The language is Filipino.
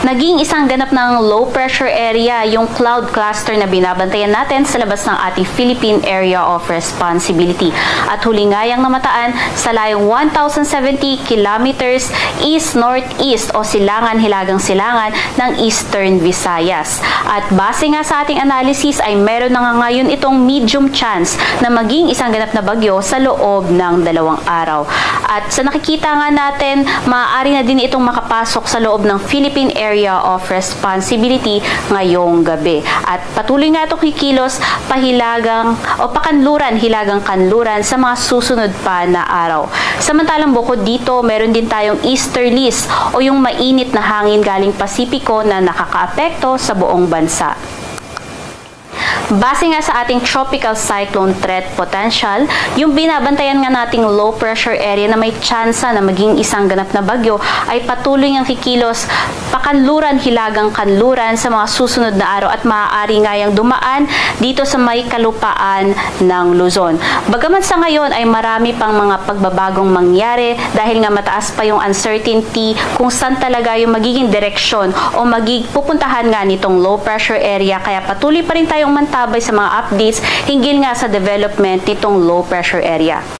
Naging isang ganap ng low pressure area yung cloud cluster na binabantayan natin sa labas ng ating Philippine Area of Responsibility. At huli nga yang namataan sa layong 1,070 kilometers east-northeast o silangan-hilagang-silangan ng Eastern Visayas. At base nga sa ating analysis ay meron na nga ngayon itong medium chance na maging isang ganap na bagyo sa loob ng 2 araw. At sa nakikita nga natin, maaari na din itong makapasok sa loob ng Philippine Area of Responsibility ngayong gabi. At patuloy nga itong kikilos pahilagang o pakanluran, hilagang-kanluran sa mga susunod pa na araw. Samantalang bukod dito, meron din tayong easterlies o yung mainit na hangin galing Pasipiko na nakakaapekto sa buong bansa. Base nga sa ating tropical cyclone threat potential, yung binabantayan nga nating low pressure area na may tsansa na maging isang ganap na bagyo ay patuloy ngang kikilos pakanluran, hilagang-kanluran sa mga susunod na araw at maaari nga yang dumaan dito sa may kalupaan ng Luzon. Bagaman sa ngayon ay marami pang mga pagbabagong mangyari dahil nga mataas pa yung uncertainty kung saan talaga yung magiging direksyon o pupuntahan nga nitong low pressure area, kaya patuloy pa rin tayong mantabay sa mga updates hinggil nga sa development nitong low pressure area.